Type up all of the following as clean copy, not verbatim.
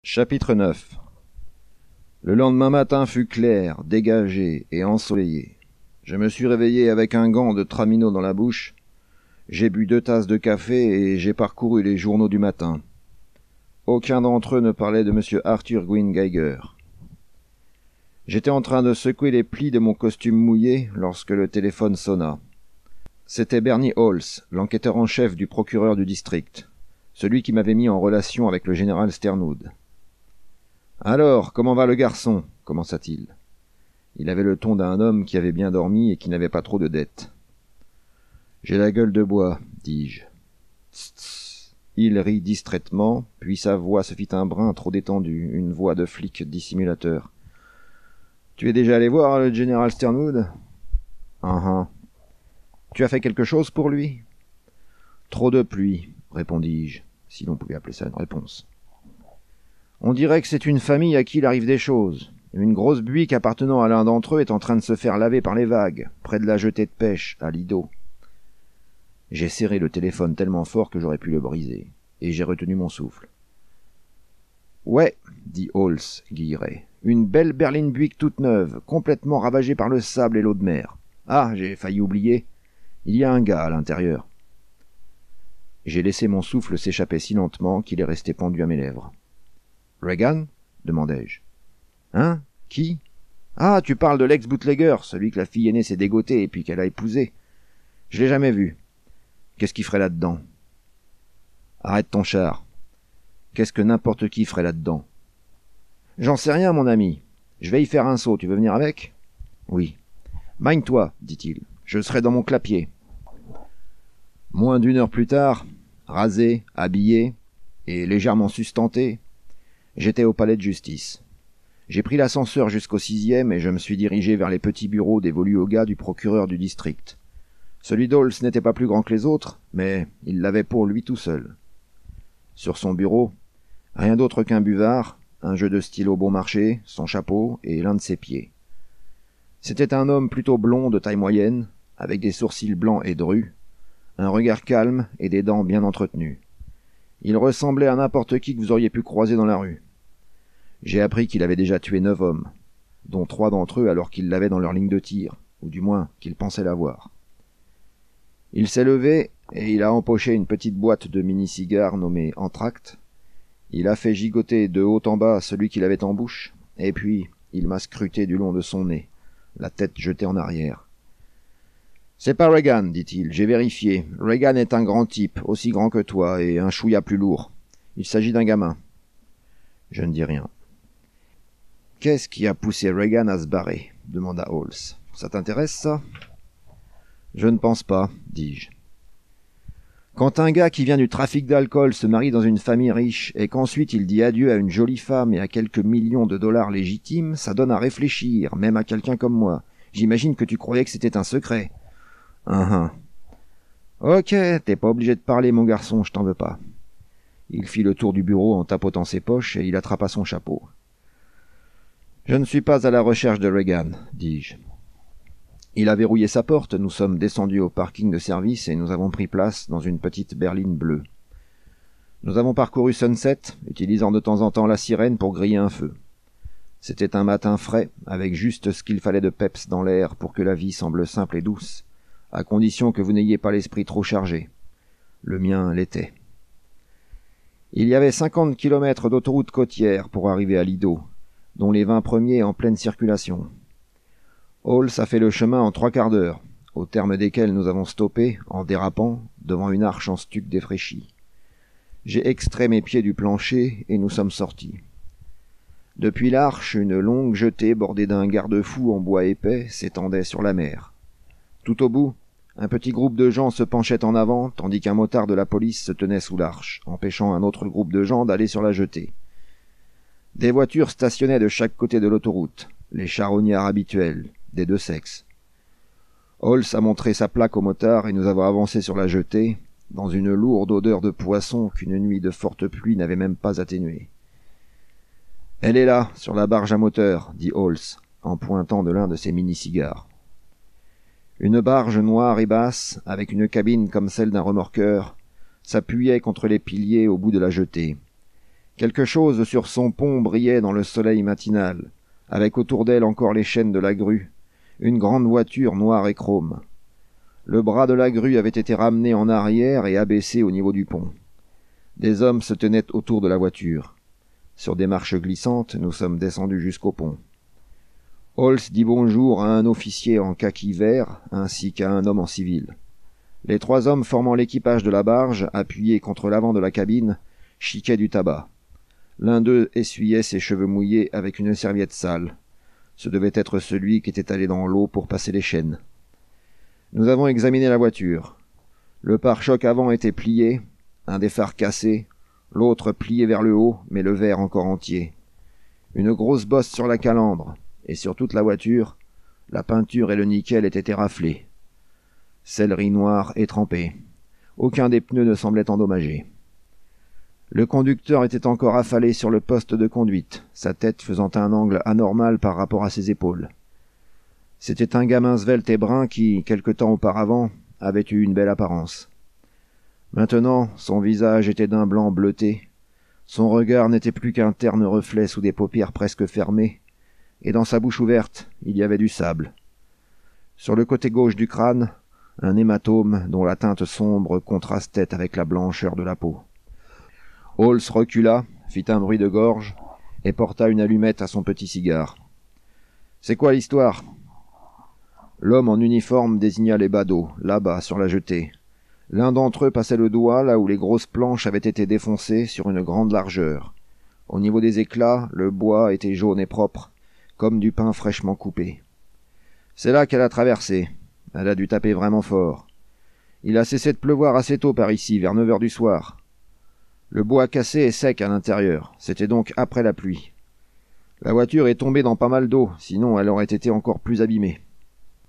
Chapitre 9. Le lendemain matin fut clair, dégagé et ensoleillé. Je me suis réveillé avec un gant de tramino dans la bouche. J'ai bu 2 tasses de café et j'ai parcouru les journaux du matin. Aucun d'entre eux ne parlait de M. Arthur Gwyn Geiger. J'étais en train de secouer les plis de mon costume mouillé lorsque le téléphone sonna. C'était Bernie Halls, l'enquêteur en chef du procureur du district, celui qui m'avait mis en relation avec le général Sternwood. « Alors, comment va le garçon » commença-t-il. Il avait le ton d'un homme qui avait bien dormi et qui n'avait pas trop de dettes. « J'ai la gueule de bois, dis-je. » Tss. Il rit distraitement, puis sa voix se fit un brin trop détendue, une voix de flic dissimulateur. « Tu es déjà allé voir le général Sternwood ?»« Tu as fait quelque chose pour lui ?»« Trop de pluie, répondis-je, si l'on pouvait appeler ça une réponse. On dirait que c'est une famille à qui il arrive des choses. Une grosse buick appartenant à l'un d'entre eux est en train de se faire laver par les vagues, près de la jetée de pêche, à Lido. J'ai serré le téléphone tellement fort que j'aurais pu le briser, et j'ai retenu mon souffle. « Ouais, dit Halls, guilleret, une belle berline buick toute neuve, complètement ravagée par le sable et l'eau de mer. Ah, j'ai failli oublier. Il y a un gars à l'intérieur. » J'ai laissé mon souffle s'échapper si lentement qu'il est resté pendu à mes lèvres. « Reagan » demandai-je. « Hein? Qui? Ah, tu parles de l'ex-bootlegger, celui que la fille aînée s'est dégotée et puis qu'elle a épousé. Je l'ai jamais vu. Qu'est-ce qu'il ferait là-dedans? »« Arrête ton char. Qu'est-ce que n'importe qui ferait là-dedans? »« J'en sais rien, mon ami. Je vais y faire un saut. Tu veux venir avec? »« Oui. »« Magne-toi, dit-il. Je serai dans mon clapier. » Moins d'1 heure plus tard, rasé, habillé et légèrement sustenté, j'étais au palais de justice. J'ai pris l'ascenseur jusqu'au 6e et je me suis dirigé vers les petits bureaux dévolus aux gars du procureur du district. Celui d'Halls n'était pas plus grand que les autres, mais il l'avait pour lui tout seul. Sur son bureau, rien d'autre qu'un buvard, un jeu de stylo bon marché, son chapeau et l'un de ses pieds. C'était un homme plutôt blond de taille moyenne, avec des sourcils blancs et drus, un regard calme et des dents bien entretenues. Il ressemblait à n'importe qui que vous auriez pu croiser dans la rue. J'ai appris qu'il avait déjà tué 9 hommes, dont 3 d'entre eux alors qu'il l'avait dans leur ligne de tir, ou du moins qu'il pensait l'avoir. Il s'est levé et il a empoché une petite boîte de mini-cigares nommée Entracte. Il a fait gigoter de haut en bas celui qu'il avait en bouche, et puis il m'a scruté du long de son nez, la tête jetée en arrière. « C'est pas Reagan, dit-il, j'ai vérifié. Reagan est un grand type, aussi grand que toi, et un chouïa plus lourd. Il s'agit d'un gamin. » Je ne dis rien. « Qu'est-ce qui a poussé Reagan à se barrer ?» demanda Halls. « Ça t'intéresse, ça ?»« Je ne pense pas, dis-je. » Quand un gars qui vient du trafic d'alcool se marie dans une famille riche et qu'ensuite il dit adieu à une jolie femme et à quelques millions de dollars légitimes, ça donne à réfléchir, même à quelqu'un comme moi. J'imagine que tu croyais que c'était un secret. Ok, t'es pas obligé de parler, mon garçon, je t'en veux pas. Il fit le tour du bureau en tapotant ses poches et il attrapa son chapeau. Je ne suis pas à la recherche de Reagan, dis-je. Il a verrouillé sa porte, nous sommes descendus au parking de service et nous avons pris place dans une petite berline bleue. Nous avons parcouru Sunset, utilisant de temps en temps la sirène pour griller un feu. C'était un matin frais, avec juste ce qu'il fallait de peps dans l'air pour que la vie semble simple et douce, à condition que vous n'ayez pas l'esprit trop chargé. Le mien l'était. Il y avait 50 kilomètres d'autoroute côtière pour arriver à Lido, dont les 20 premiers en pleine circulation. Halls a fait le chemin en 3/4 d'heure, au terme desquels nous avons stoppé, en dérapant, devant une arche en stuc défraîchi. J'ai extrait mes pieds du plancher et nous sommes sortis. Depuis l'arche, une longue jetée bordée d'un garde-fou en bois épais s'étendait sur la mer. Tout au bout, un petit groupe de gens se penchait en avant, tandis qu'un motard de la police se tenait sous l'arche, empêchant un autre groupe de gens d'aller sur la jetée. Des voitures stationnaient de chaque côté de l'autoroute, les charognards habituels, des 2 sexes. Halls a montré sa plaque au motard et nous avons avancé sur la jetée, dans une lourde odeur de poisson qu'une nuit de forte pluie n'avait même pas atténuée. « Elle est là, sur la barge à moteur, » dit Halls, en pointant de l'un de ses mini-cigares. Une barge noire et basse, avec une cabine comme celle d'un remorqueur, s'appuyait contre les piliers au bout de la jetée. Quelque chose sur son pont brillait dans le soleil matinal, avec autour d'elle encore les chaînes de la grue, une grande voiture noire et chrome. Le bras de la grue avait été ramené en arrière et abaissé au niveau du pont. Des hommes se tenaient autour de la voiture. Sur des marches glissantes, nous sommes descendus jusqu'au pont. Holtz dit bonjour à un officier en kaki vert ainsi qu'à un homme en civil. Les 3 hommes formant l'équipage de la barge, appuyés contre l'avant de la cabine, chiquaient du tabac. L'un d'eux essuyait ses cheveux mouillés avec une serviette sale. Ce devait être celui qui était allé dans l'eau pour passer les chaînes. Nous avons examiné la voiture. Le pare-choc avant était plié, un des phares cassé, l'autre plié vers le haut, mais le verre encore entier. Une grosse bosse sur la calandre, et sur toute la voiture, la peinture et le nickel étaient éraflés. Sellerie noire et trempée. Aucun des pneus ne semblait endommagé. Le conducteur était encore affalé sur le poste de conduite, sa tête faisant un angle anormal par rapport à ses épaules. C'était un gamin svelte et brun qui, quelque temps auparavant, avait eu une belle apparence. Maintenant, son visage était d'un blanc bleuté. Son regard n'était plus qu'un terne reflet sous des paupières presque fermées, et dans sa bouche ouverte, il y avait du sable. Sur le côté gauche du crâne, un hématome dont la teinte sombre contrastait avec la blancheur de la peau. Holtz recula, fit un bruit de gorge, et porta une allumette à son petit cigare. « C'est quoi l'histoire ?» L'homme en uniforme désigna les badauds, là-bas, sur la jetée. L'un d'entre eux passait le doigt là où les grosses planches avaient été défoncées sur une grande largeur. Au niveau des éclats, le bois était jaune et propre, comme du pain fraîchement coupé. C'est là qu'elle a traversé. Elle a dû taper vraiment fort. Il a cessé de pleuvoir assez tôt par ici, vers 9 heures du soir. Le bois cassé est sec à l'intérieur. C'était donc après la pluie. La voiture est tombée dans pas mal d'eau, sinon elle aurait été encore plus abîmée.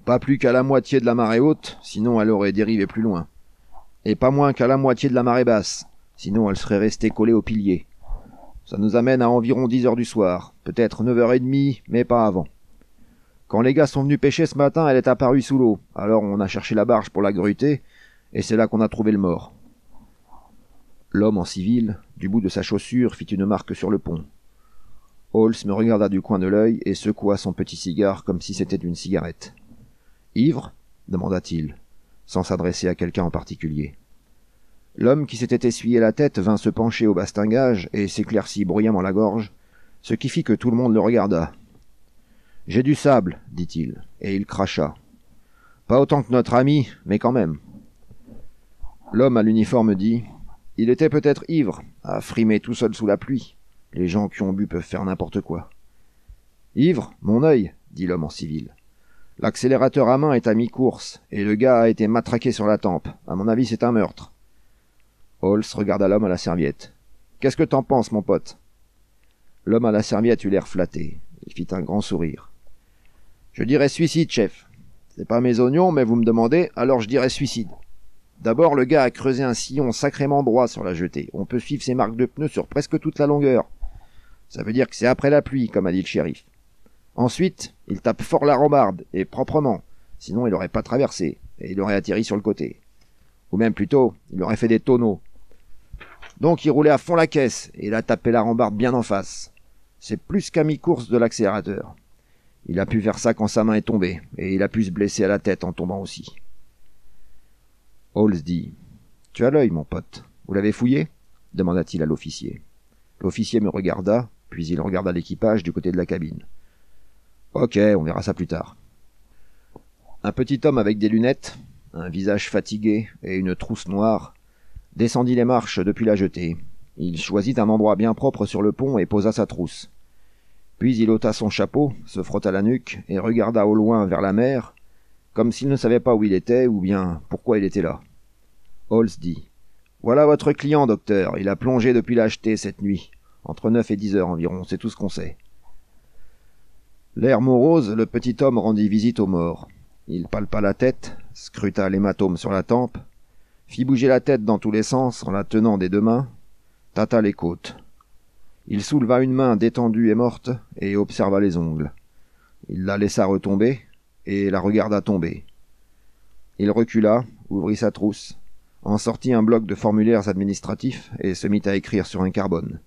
Pas plus qu'à la moitié de la marée haute, sinon elle aurait dérivé plus loin. Et pas moins qu'à la moitié de la marée basse, sinon elle serait restée collée au pilier. Ça nous amène à environ 10 heures du soir, peut-être 9h30, mais pas avant. Quand les gars sont venus pêcher ce matin, elle est apparue sous l'eau, alors on a cherché la barge pour la gruter, et c'est là qu'on a trouvé le mort. L'homme en civil, du bout de sa chaussure, fit une marque sur le pont. Holtz me regarda du coin de l'œil et secoua son petit cigare comme si c'était une cigarette. « Ivre ?» demanda-t-il, sans s'adresser à quelqu'un en particulier. L'homme qui s'était essuyé la tête vint se pencher au bastingage et s'éclaircit bruyamment la gorge, ce qui fit que tout le monde le regarda. « J'ai du sable, dit-il, et il cracha. Pas autant que notre ami, mais quand même. » L'homme à l'uniforme dit « Il était peut-être ivre, à frimer tout seul sous la pluie. Les gens qui ont bu peuvent faire n'importe quoi. »« Ivre, mon œil, dit l'homme en civil. L'accélérateur à main est à mi-course, et le gars a été matraqué sur la tempe. À mon avis, c'est un meurtre. » Holtz regarda l'homme à la serviette. « Qu'est-ce que t'en penses, mon pote ?» L'homme à la serviette eut l'air flatté. Il fit un grand sourire. « Je dirais suicide, chef. C'est pas mes oignons, mais vous me demandez, alors je dirais suicide. D'abord, le gars a creusé un sillon sacrément droit sur la jetée. On peut suivre ses marques de pneus sur presque toute la longueur. Ça veut dire que c'est après la pluie, comme a dit le shérif. Ensuite, il tape fort la rambarde, et proprement. Sinon, il n'aurait pas traversé, et il aurait atterri sur le côté. Ou même plutôt, il aurait fait des tonneaux. Donc il roulait à fond la caisse, et il a tapé la rambarde bien en face. C'est plus qu'à mi-course de l'accélérateur. Il a pu faire ça quand sa main est tombée, et il a pu se blesser à la tête en tombant aussi. Holtz dit « Tu as l'œil, mon pote. Vous l'avez fouillé ?» demanda-t-il à l'officier. L'officier me regarda, puis il regarda l'équipage du côté de la cabine. « Ok, on verra ça plus tard. » Un petit homme avec des lunettes, un visage fatigué et une trousse noire, descendit les marches depuis la jetée. Il choisit un endroit bien propre sur le pont et posa sa trousse. Puis il ôta son chapeau, se frotta la nuque et regarda au loin vers la mer, comme s'il ne savait pas où il était ou bien pourquoi il était là. Holtz dit « Voilà votre client, docteur. Il a plongé depuis la jetée cette nuit, entre 9 et 10 heures environ, c'est tout ce qu'on sait. » L'air morose, le petit homme rendit visite au mort. Il palpa la tête, scruta l'hématome sur la tempe, fit bouger la tête dans tous les sens en la tenant des 2 mains, tâta les côtes. Il souleva une main détendue et morte et observa les ongles. Il la laissa retomber et la regarda tomber. Il recula, ouvrit sa trousse, en sortit un bloc de formulaires administratifs et se mit à écrire sur un carbone.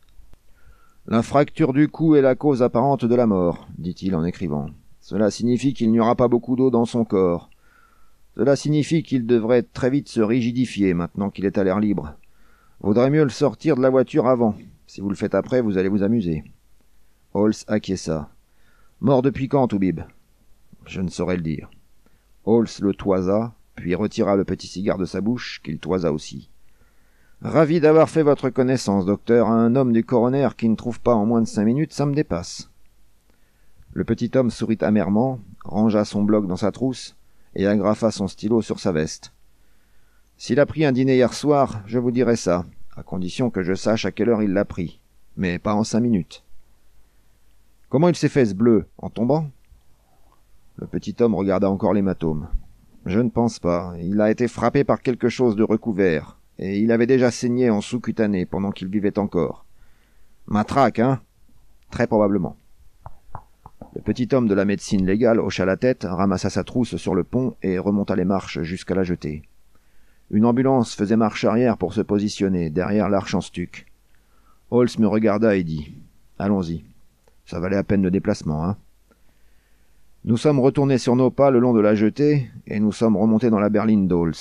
La fracture du cou est la cause apparente de la mort, dit-il en écrivant. Cela signifie qu'il n'y aura pas beaucoup d'eau dans son corps. Cela signifie qu'il devrait très vite se rigidifier maintenant qu'il est à l'air libre. Vaudrait mieux le sortir de la voiture avant. Si vous le faites après, vous allez vous amuser. Holmes acquiesça. Mort depuis quand, Toubib? Je ne saurais le dire. Holmes le toisa, puis retira le petit cigare de sa bouche, qu'il toisa aussi. Ravi d'avoir fait votre connaissance, docteur. Un homme du coroner qui ne trouve pas en moins de 5 minutes, ça me dépasse. Le petit homme sourit amèrement, rangea son bloc dans sa trousse et agrafa son stylo sur sa veste. S'il a pris un dîner hier soir, je vous dirai ça, à condition que je sache à quelle heure il l'a pris, mais pas en 5 minutes. Comment il s'est fait ce bleu, en tombant? Le petit homme regarda encore l'hématome. Je ne pense pas. Il a été frappé par quelque chose de recouvert, et il avait déjà saigné en sous-cutané pendant qu'il vivait encore. Matraque, hein? Très probablement. Le petit homme de la médecine légale hocha la tête, ramassa sa trousse sur le pont et remonta les marches jusqu'à la jetée. Une ambulance faisait marche arrière pour se positionner derrière l'arche en stuc. Holmes me regarda et dit « Allons-y. Ça valait à peine le déplacement, hein ?» Nous sommes retournés sur nos pas le long de la jetée et nous sommes remontés dans la berline d'Holmes.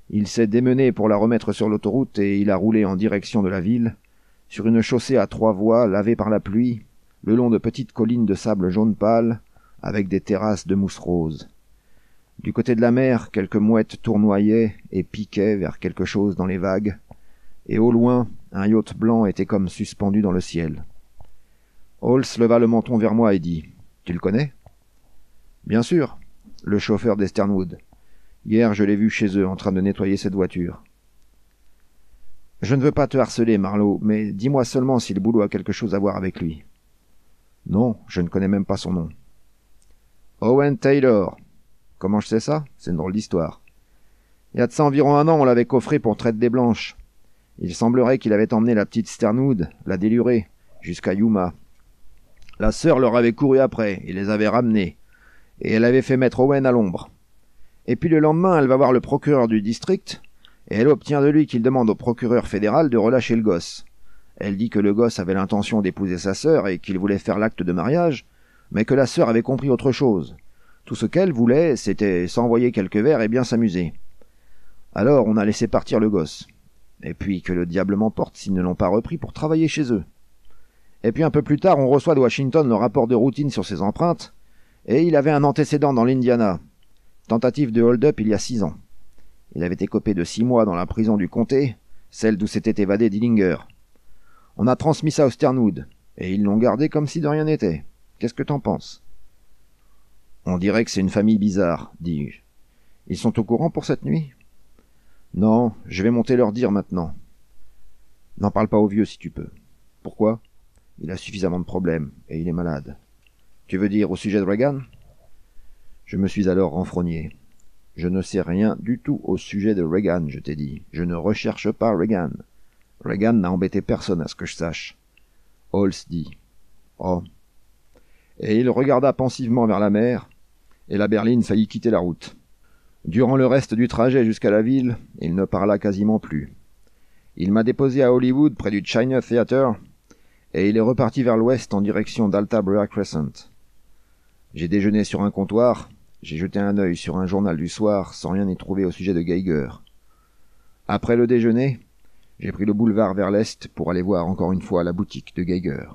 Il s'est démené pour la remettre sur l'autoroute et il a roulé en direction de la ville, sur une chaussée à 3 voies lavée par la pluie, le long de petites collines de sable jaune pâle, avec des terrasses de mousse rose. Du côté de la mer, quelques mouettes tournoyaient et piquaient vers quelque chose dans les vagues, et au loin, un yacht blanc était comme suspendu dans le ciel. Holmes leva le menton vers moi et dit « Tu le connais ?»« Bien sûr, le chauffeur des Sternwood. Hier, je l'ai vu chez eux en train de nettoyer cette voiture. »« Je ne veux pas te harceler, Marlowe, mais dis-moi seulement si le boulot a quelque chose à voir avec lui. »« Non, je ne connais même pas son nom. »« Owen Taylor. Comment je sais ça? C'est une drôle d'histoire. Il y a de ça environ 1 an, on l'avait coffré pour traite des blanches. Il semblerait qu'il avait emmené la petite Sternwood, la délurée, jusqu'à Yuma. La sœur leur avait couru après, et les avait ramenés, et elle avait fait mettre Owen à l'ombre. Et puis le lendemain, elle va voir le procureur du district, et elle obtient de lui qu'il demande au procureur fédéral de relâcher le gosse. Elle dit que le gosse avait l'intention d'épouser sa sœur et qu'il voulait faire l'acte de mariage, mais que la sœur avait compris autre chose. Tout ce qu'elle voulait, c'était s'envoyer quelques verres et bien s'amuser. Alors on a laissé partir le gosse. Et puis que le diable m'emporte s'ils ne l'ont pas repris pour travailler chez eux. Et puis un peu plus tard, on reçoit de Washington le rapport de routine sur ses empreintes, et il avait un antécédent dans l'Indiana. Tentative de hold-up il y a 6 ans. Il avait écopé de 6 mois dans la prison du comté, celle d'où s'était évadé Dillinger. On a transmis ça aux Sternwood, et ils l'ont gardé comme si de rien n'était. Qu'est-ce que t'en penses? On dirait que c'est une famille bizarre, dis-je. Ils sont au courant pour cette nuit? Non, je vais monter leur dire maintenant. N'en parle pas au vieux si tu peux. Pourquoi? Il a suffisamment de problèmes, et il est malade. Tu veux dire au sujet de Reagan? Je me suis alors renfrogné. Je ne sais rien du tout au sujet de Reagan, je t'ai dit. Je ne recherche pas Reagan. Reagan n'a embêté personne à ce que je sache. Holmes dit. Oh. Et il regarda pensivement vers la mer, et la berline faillit quitter la route. Durant le reste du trajet jusqu'à la ville, il ne parla quasiment plus. Il m'a déposé à Hollywood près du China Theatre, et il est reparti vers l'ouest en direction d'Altabrea Crescent. J'ai déjeuné sur un comptoir, j'ai jeté un œil sur un journal du soir sans rien y trouver au sujet de Geiger. Après le déjeuner, j'ai pris le boulevard vers l'est pour aller voir encore une fois la boutique de Geiger.